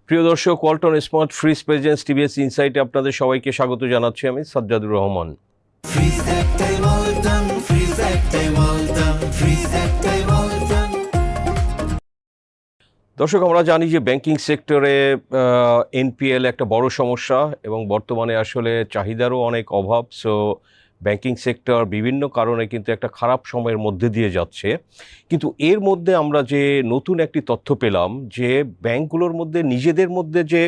প্রিয় দর্শক, Walton smart fridge presence TVS ইনসাইটে আপনাদের সবাইকে স্বাগত জানাচ্ছি আমি সাজ্জাদুর রহমান। দর্শক, আমরা জানি যে ব্যাংকিং সেক্টরে এনপিএল একটা বড় সমস্যা এবং বর্তমানে আসলে চাহিদারও অনেক অভাব। সো ব্যাংকিং সেক্টর বিভিন্ন কারণে কিন্তু একটা খারাপ সময়ের মধ্যে দিয়ে যাচ্ছে। কিন্তু এর মধ্যে আমরা যে নতুন একটি তথ্য পেলাম যে ব্যাংকগুলোর মধ্যে নিজেদের মধ্যে যে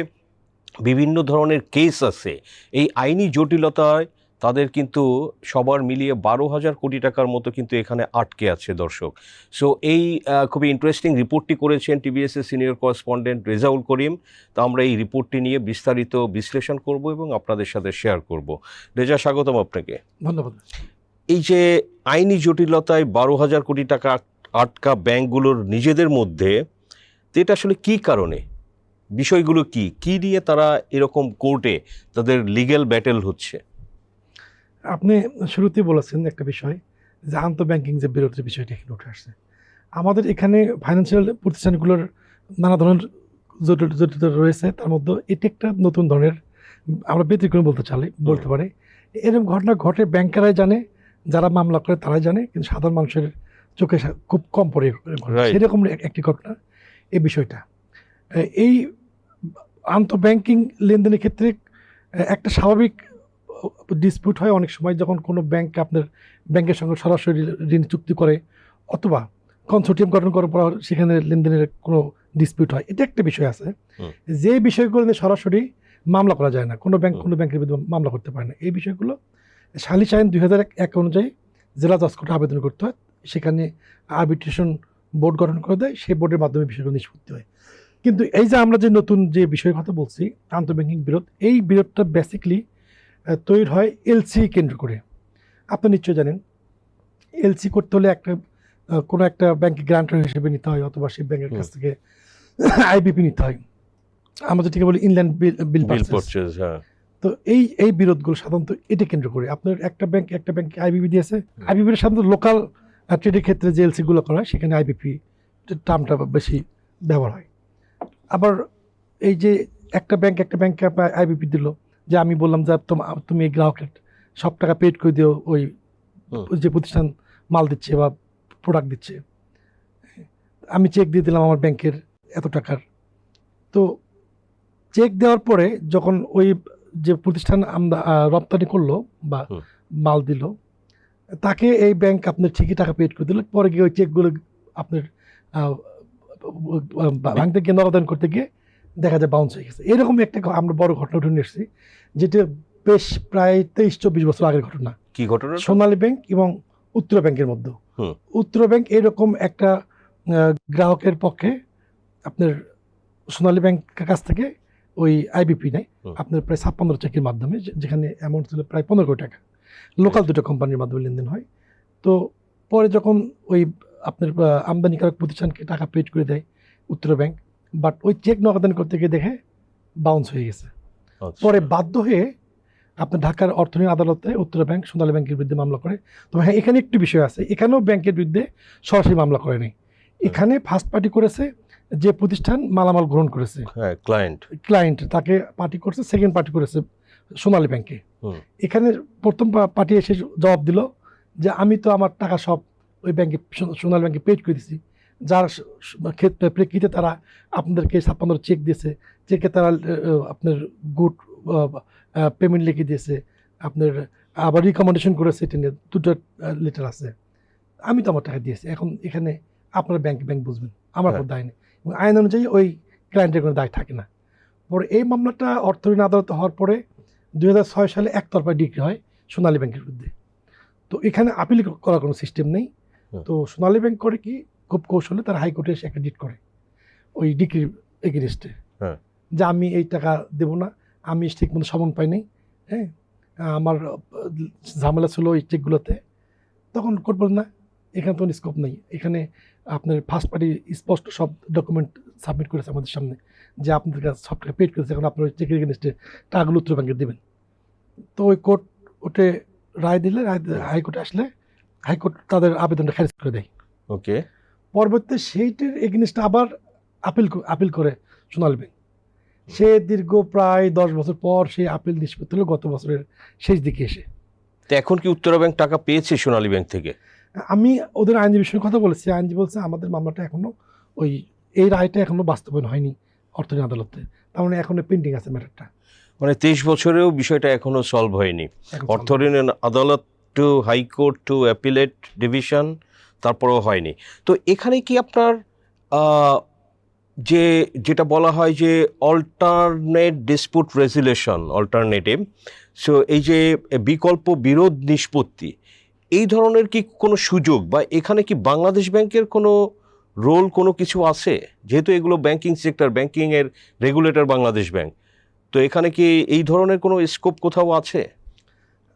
বিভিন্ন ধরনের কেস আছে, এই আইনি জটিলতায় তাদের কিন্তু সবার মিলিয়ে 12,000 কোটি টাকার মতো কিন্তু এখানে আটকে আছে দর্শক। সো এই খুবই ইন্টারেস্টিং রিপোর্টটি করেছেন টিভিএসের সিনিয়র করেসপন্ডেন্ট রেজাউল করিম। তা আমরা এই রিপোর্টটি নিয়ে বিস্তারিত বিশ্লেষণ করব এবং আপনাদের সাথে শেয়ার করব। রেজা, স্বাগতম আপনাকে। ধন্যবাদ। এই যে আইনি জটিলতায় 12,000 কোটি টাকা আটকা ব্যাংকগুলোর নিজেদের মধ্যে, তো এটা আসলে কী কারণে, বিষয়গুলো কি নিয়ে তারা এরকম কোর্টে তাদের লিগ্যাল ব্যাটেল হচ্ছে? আপনি শুরুতেই বলেছেন একটা বিষয় যে আন্তঃব্যাংকিং যে বিরোধের বিষয়টি এখানে উঠে আসছে। আমাদের এখানে ফাইন্যান্সিয়াল প্রতিষ্ঠানগুলোর নানা ধরনের জটিলতা রয়েছে, তার মধ্যে এটি একটা নতুন ধরনের, আমরা ব্যতিক্রম বলতে পারি। এরকম ঘটনা ঘটে ব্যাংকারাই জানে, যারা মামলা করে তারাই জানে, কিন্তু সাধারণ মানুষের চোখে খুব কম পড়ে। সেরকম একটি ঘটনা এই বিষয়টা। এই আন্তঃব্যাংকিং লেনদেনের ক্ষেত্রে একটা স্বাভাবিক ডিসপিউট হয় অনেক সময়, যখন কোনো ব্যাংক আপনার ব্যাংকের সঙ্গে সরাসরি ঋণ চুক্তি করে অথবা কনসোর্টিয়াম গঠন করার পর সেখানে লেনদেনের কোনো ডিসপিউট হয়। এটা একটা বিষয় আছে, যে বিষয়গুলো নিয়ে সরাসরি মামলা করা যায় না, কোনো ব্যাংক কোনো ব্যাংকের বিরুদ্ধে মামলা করতে পারে না। এই বিষয়গুলো সালিস আইন 2001 অনুযায়ী জেলা জজ কোর্টে আবেদন করতে হয়, সেখানে আরবিট্রেশন বোর্ড গঠন করে দেয়, সেই বোর্ডের মাধ্যমে বিষয়গুলো নিষ্পত্তি হয়। কিন্তু এই যে আমরা যে নতুন যে বিষয়ের কথা বলছি, আন্তঃব্যাংকিং বিরোধ, এই বিরোধটা বেসিকলি তৈরি হয় এলসি কেন্দ্র করে। আপনি নিশ্চয়ই জানেন, এলসি করতে হলে কোনো একটা ব্যাংকে গ্রান্টার হিসেবে নিতে হয়, অথবা সেই ব্যাংকের কাছ থেকে আইবিপি নিতে হয়, আমরা যেটাকে বলি ইনল্যান্ড বিল পারচেজ। তো এই বিরোধগুলো সাধারণত এটা কেন্দ্র করে। আপনার একটা ব্যাংকে আইবিপি দিয়েছে, আইবিপির সাধারণত লোকাল ট্রেডের ক্ষেত্রে যে এলসিগুলো করা হয় সেখানে আইবিপি টার্মটা বেশি ব্যবহার হয়। আবার এই যে একটা ব্যাংকে আইবিপি দিল, যে আমি বললাম যে তুমি এই গ্রাহকের সব টাকা পেড করে দিও, ওই যে প্রতিষ্ঠান মাল দিচ্ছে বা প্রোডাক্ট দিচ্ছে, আমি চেক দিয়ে দিলাম আমার ব্যাংকের এত টাকার। তো চেক দেওয়ার পরে যখন ওই যে প্রতিষ্ঠান রপ্তানি করলো বা মাল দিল, তাকে এই ব্যাংক আপনার ঠিকই টাকা পেড করে দিল, পরে গিয়ে ওই চেকগুলো আপনার ভাঙতে গিয়ে নগদান করতে গিয়ে দেখা যায় বাউন্স হয়ে গেছে। এরকম একটা আমরা বড় ঘটনা উঠে নিয়ে এসেছি, যেটা বেশ প্রায় 23-24 বছর আগের ঘটনা। কি ঘটনা? সোনালী ব্যাংক এবং উত্তরা ব্যাংকের মধ্যে। উত্তরা ব্যাংক এরকম একটা গ্রাহকের পক্ষে আপনার সোনালী ব্যাংকের কাছ থেকে ওই আইবিপি নেয় আপনার প্রায় 56 চেকের মাধ্যমে, যেখানে অ্যামাউন্ট ছিল প্রায় 15 কোটি টাকা। লোকাল দুটো কোম্পানির মাধ্যমে লেনদেন হয়। তো পরে যখন ওই আপনার আমদানিকারক প্রতিষ্ঠানকে টাকা পেড করে দেয় উত্তরা ব্যাংক, বাট ওই চেক নগদান করতে গিয়ে দেখে বাউন্স হয়ে গেছে। পরে বাধ্য হয়ে আপনার ঢাকার অর্থনৈতিক আদালতে উত্তরা ব্যাংক সোনালী ব্যাংকের বিরুদ্ধে মামলা করে। তবে হ্যাঁ, এখানে একটি বিষয় আছে, এখানেও ব্যাংকের বিরুদ্ধে সরাসরি মামলা করেনি। এখানে ফার্স্ট পার্টি করেছে যে প্রতিষ্ঠান মালামাল গ্রহণ করেছে, ক্লায়েন্ট তাকে পার্টি করছে, সেকেন্ড পার্টি করেছে সোনালী ব্যাংকে। এখানে প্রথম পার্টি এসে জবাব দিল যে আমি তো আমার টাকা সব ওই ব্যাংকে সোনালী ব্যাংকে পেড করে দিয়েছি, যার ক্ষেত্রে প্রেক্ষিতে তারা আপনাদেরকে 56 চেক দিয়েছে, চেকে তারা আপনার গুড পেমেন্ট লিখে দিয়েছে, আপনার আবার রিকমেন্ডেশন করেছে, এটা নিয়ে 2টা লেটার আছে, আমি তো আমার টাকা দিয়েছি, এখন এখানে আপনার ব্যাংক বুঝবেন, আমার কোনো দায় নেই। এবং আইন অনুযায়ী ওই ক্লায়েন্টের কোনো দায় থাকে না। পরে এই মামলাটা অর্থনৈতিক আদালতে হওয়ার পরে 2006 সালে একতরফা ডিক্রি হয় সোনালী ব্যাংকের বিরুদ্ধে। তো এখানে আপিল করার কোনো সিস্টেম নেই। তো সোনালী ব্যাংক করে কি, খুব কৌশলে তারা হাইকোর্টে এসে একটা ডিট করে ওই ডিক্রির এগেইনস্টে, যে আমি এই টাকা দেবো না, আমি ঠিক মতো সমন পাই নাই, হ্যাঁ আমার ঝামেলা ছিল ওই চেকগুলোতে। তখন কোর্ট বলে না, এখানে তো স্কোপ নেই, এখানে আপনার ফার্স্ট পার্টি স্পষ্ট সব ডকুমেন্ট সাবমিট করেছে আমাদের সামনে যে আপনাদের কাছে সব টাকা পেড করেছে, এখন আপনার চেকের এগেইনস্টে টাকাগুলো উত্তর ব্যাংকে দেবেন। তো ওই কোর্ট ওটে রায় দিলে, হাইকোর্টে আসলে হাইকোর্ট তাদের আবেদনটা খারিজ করে দেয়। পরবর্তীতে সেইটার এগেইনস্টে আবার আপিল করে সোনালী ব্যাংক। সে দীর্ঘ প্রায় 10 বছর পর সেই আপিল নিষ্পত্তি হলো গত বছরের শেষ দিকে এসে। তো এখন কি উত্তরা ব্যাংক টাকা পেয়েছে সোনালী ব্যাংক থেকে? আমি ওদের আইনজীবীর সঙ্গে কথা বলেছি, আইনজীবী বলছে আমাদের মামলাটা এখনো এই রায়টা এখনো বাস্তবায়ন হয়নি অর্থ আইন আদালতে, তার মানে এখনো পেন্ডিং আছে ম্যাটারটা। মানে 23 বছরেও বিষয়টা এখনো সলভ হয়নি। অর্থ ঋণ আদালত to high court to appellate division, তারপরেও হয়নি। তো এখানে কি আপনার যেটা বলা হয় যে alternate dispute resolution, alternative, so এই যে বিকল্প বিরোধ নিষ্পত্তি, এই ধরনের কি কোনো সুযোগ বা এখানে কি বাংলাদেশ ব্যাংকের কোনো রোল কোনো কিছু আছে? যেহেতু এগুলো ব্যাংকিং সেক্টর, ব্যাংকিংয়ের রেগুলেটর বাংলাদেশ ব্যাংক, তো এখানে কি এই ধরনের কোনো স্কোপ কোথাও আছে?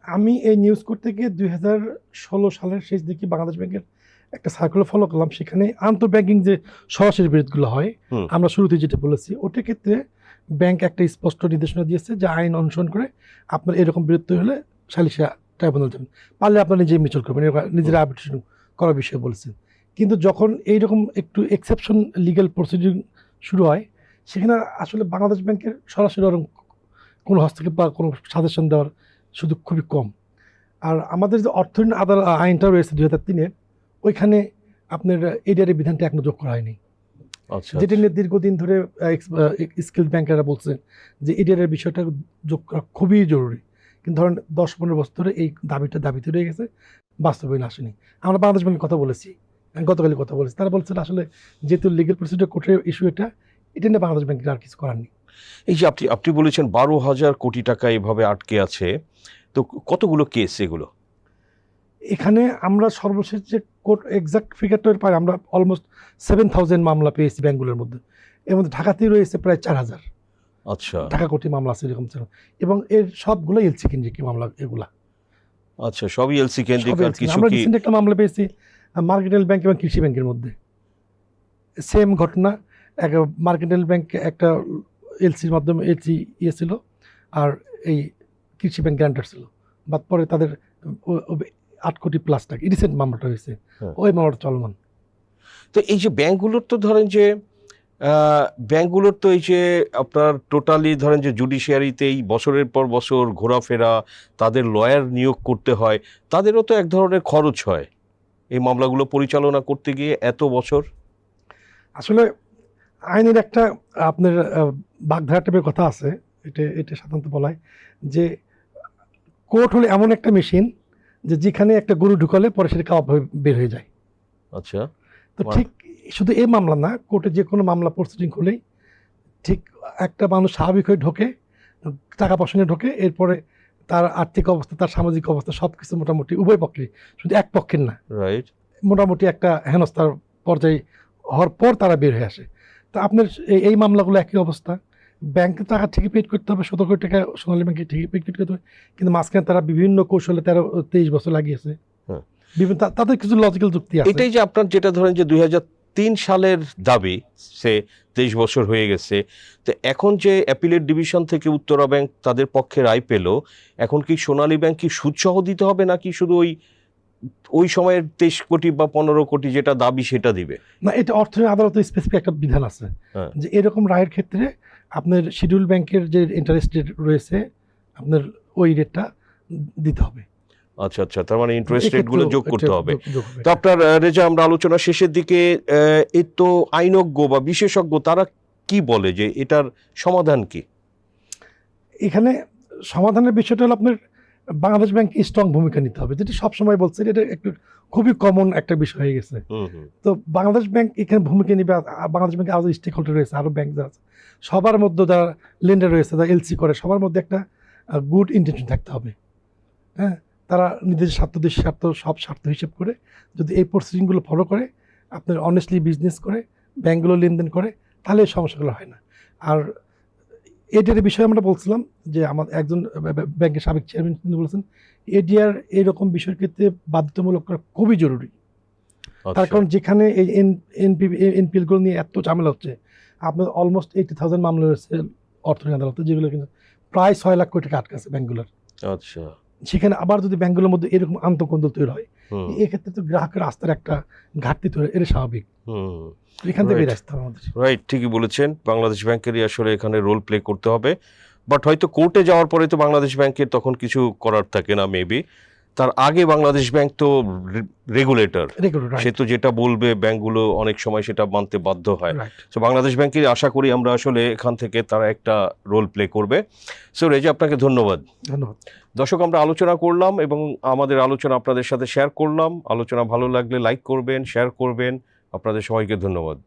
আমি এই নিউজ করতে গিয়ে 2016 সালের শেষ দিকে বাংলাদেশ ব্যাংকের একটা সার্কুলার ফলো করলাম, সেখানে আন্তঃব্যাংকিং যে সরাসরি বিরোধগুলো হয়, আমরা শুরুতে যেটা বলেছি, ওটার ক্ষেত্রে ব্যাংক একটা স্পষ্ট নির্দেশনা দিয়েছে যে আইন অনুসরণ করে আপনার এরকম বিরোধ হলে সালিসি ট্রাইব্যুনাল যাবেন, পারলে আপনার নিজেই মিচল করবেন, নিজের আর্বিট্রেশন করার বিষয়ে বলেছেন। কিন্তু যখন এইরকম একটু এক্সেপশন লিগ্যাল প্রসিডিউর শুরু হয়, সেখানে আসলে বাংলাদেশ ব্যাংকের সরাসরি ওরকম কোনো হস্তক্ষেপ বা কোনো সাজেশন দেওয়ার সুযোগ খুবই কম। আর আমাদের যে অর্থ ঋণ আদালত আইনটা রয়েছে 2003-এর, ওইখানে আপনার এডিআরের বিধানটা এখনো যোগ করা হয়নি, যেটা নিয়ে দীর্ঘদিন ধরে স্কিল ব্যাংকাররা বলছেন যে এডিআরের বিষয়টা যোগ করা খুবই জরুরি। কিন্তু ধরেন 10-15 বছর ধরে এই দাবিতে রয়ে গেছে, বাস্তবায়ন আসেনি। আমরা বাংলাদেশ ব্যাংকের কথা বলেছি, গতকালই কথা বলেছি, তারা বলছেন আসলে যেহেতু লিগ্যাল প্রসিডিউর কোর্টের ইস্যু এটা নিয়ে বাংলাদেশ ব্যাংকের আর কিছু করার নেই। এই যে আপনি বলেছেন 12,000 কোটি টাকা এভাবে আটকে আছে, তো কতগুলো কেস এগুলো? এখানে আমরা সর্বশেষ যে কোর্ট এক্সাক্ট ফিগারটা পাই, আমরা অলমোস্ট 7,000 মামলা পেয়েছি ব্যাংকগুলোর মধ্যে। এর মধ্যে ঢাকাতেই রয়েছে প্রায় 4,000। আচ্ছা, ঢাকা কোর্টে মামলা আছে এরকম ছিল, এবং এর সবগুলো এলসি কেন্দ্রিক মামলা এগুলা। আচ্ছা, সবই এলসি কেন্দ্রিক। আর কিছু আমরা কি? রিসেন্ট একটা মামলা পেয়েছি মার্কেন্টাইল ব্যাংক এবং কৃষি ব্যাংকের মধ্যে, সেম ঘটনা। এক মার্কেন্টাইল ব্যাংক একটা এলসির মাধ্যমে এলসি ছিল, আর এই কৃষি ব্যাংক গ্যারান্টার ছিল, বাদ পরে তাদের 8 কোটি প্লাস টাকা রিসেন্ট মামলাটা হয়েছে, ওই মামলাটা চলমান। তো এই যে ব্যাংকগুলোর তো ধরেন যে এই যে আপনার টোটালি ধরেন যে জুডিশিয়ারিতেই বছরের পর বছর ঘোরাফেরা, তাদের লয়ার নিয়োগ করতে হয়, তাদেরও তো এক ধরনের খরচ হয় এই মামলাগুলো পরিচালনা করতে গিয়ে এত বছর। আসলে আইনের একটা আপনার বাগধারা টাইপের কথা আছে, এটা সাধারণত বলা হয় যে কোর্ট হলে এমন একটা মেশিন যে যেখানে একটা গরু ঢুকালে পরে সেটা কাবাব হয়ে বের হয়ে যায়। আচ্ছা, তো ঠিক শুধু এই মামলা না, কোর্টে যে কোনো মামলা প্রসিডিং হলেই ঠিক একটা মানুষ স্বাভাবিক হয়ে ঢোকে, টাকা পয়সা নিয়ে ঢোকে, এরপরে তার আর্থিক অবস্থা, তার সামাজিক অবস্থা সব কিছু মোটামুটি উভয় পক্ষে, শুধু এক পক্ষের না, রাইট, মোটামুটি একটা হেনস্থার পর্যায়ে হওয়ার পর তারা বের হয়ে আসে। তো আপনার এই মামলাগুলো একই অবস্থা, ব্যাংকে টাকা ঠিকই পেড করতে হবে, 17 কোটি টাকা সোনালী ব্যাংকে ঠিকই পেড করতে হবে, কিন্তু মাঝখানে তারা বিভিন্ন কৌশলে 23 বছর লাগিয়েছে, বিভিন্ন তাদের কিছু লজিক্যাল যুক্তি আছে। এটাই যে আপনার যেটা ধরেন যে 2003 সালের দাবি, সে 23 বছর হয়ে গেছে, তো এখন যে অ্যাপিলেট ডিভিশন থেকে উত্তরা ব্যাংক তাদের পক্ষে রায় পেল, এখন কি সোনালী ব্যাংক কি সুদসহ দিতে হবে নাকি শুধু ওই সময়ের 23 কোটি বা 15 কোটি যেটা দাবি সেটা দিবে? না, এটা অর্থ আদালতে স্পেসিফিক একটা বিধান আছে যে এরকম রায়ের ক্ষেত্রে আপনার শিডিউল ব্যাংকের যে ইন্টারেস্ট রেট রয়েছে আপনার ওই রেটটা দিতে হবে। আচ্ছা আচ্ছা, তার মানে ইন্টারেস্ট রেটগুলো যোগ করতে হবে। তো আপনার রেজা, আমরা আলোচনা শেষের দিকে, এই তো আইনজ্ঞ বা বিশেষজ্ঞ তারা কি বলে যে এটার সমাধান কি? এখানে সমাধানের বিষয়টা হলো আপনার বাংলাদেশ ব্যাংক স্ট্রং ভূমিকা নিতে হবে, যেটি সবসময় বলছে, এটা একটু খুবই কমন একটা বিষয় হয়ে গেছে। তো বাংলাদেশ ব্যাংক এখানে ভূমিকা নিবে, বাংলাদেশ ব্যাংকে আরও স্টেক হোল্ডার রয়েছে, আরও ব্যাংক যারা আছে, সবার মধ্যে যারা লেন্ডার রয়েছে, যারা এলসি করে, সবার মধ্যে একটা গুড ইন্টেনশন থাকতে হবে। হ্যাঁ, তারা নিজেদের স্বার্থ, দেশের স্বার্থ, সব স্বার্থ হিসেব করে যদি এই প্রসিডিংগুলো ফলো করে, আপনার অনেস্টলি বিজনেস করে, ব্যাংকগুলো লেনদেন করে, তাহলে এই সমস্যাগুলো হয় না। আর এডিআর বিষয়ে আমরা বলছিলাম যে আমার একজন ব্যাংকের সাবেক চেয়ারম্যান তিনি বলেছেন এডিআর এইরকম বিষয়ের ক্ষেত্রে বাধ্যতামূলক করা খুবই জরুরি। তার কারণ যেখানে এই এনপিএলগুলো নিয়ে এত ঝামেলা হচ্ছে, আপনার অলমোস্ট 80,000 মামলা রয়েছে অর্থ ঋণ আদালতে, যেগুলো কিন্তু প্রায় 6 লাখ কোটি টাকা আটকে আছে ব্যাংকগুলোর। আচ্ছা, সেখানে আবার যদি ব্যাংকগুলোর মধ্যে এরকম আন্তঃকন্দল তৈরি হয়, হুম এক্ষেত্রে তো গ্রাহকের আস্থার একটা ঘাটতি তৈরি হয়, এটা স্বাভাবিক। হুম তো এখান থেকে Right. বেরিয়ে আসতে হবে আমাদের। রাইট, ঠিকই বলেছেন। বাংলাদেশ ব্যাংকেরই আসলে এখানে রোল প্লে করতে হবে, বাট হয়তো কোর্টে যাওয়ার পরে তো বাংলাদেশ ব্যাংকের তখন কিছু করার থাকে না মেবি। তার আগে বাংলাদেশ ব্যাংক তো রেগুলেটর, রেগুলার, সে রাইট, তো যেটা বলবে ব্যাংকগুলো অনেক সময় সেটা মানতে বাধ্য হয়। রাইট। সো বাংলাদেশ ব্যাংকের আশা করি আমরা আসলে এখান থেকে তারা একটা রোল প্লে করবে। সো রেজা, আপনাকে ধন্যবাদ। ধন্যবাদ। দর্শক, আমরা আলোচনা করলাম এবং আমাদের আলোচনা আপনাদের সাথে শেয়ার করলাম। আলোচনা ভালো লাগলে লাইক করবেন, শেয়ার করবেন। আপনাদের সবাইকে ধন্যবাদ।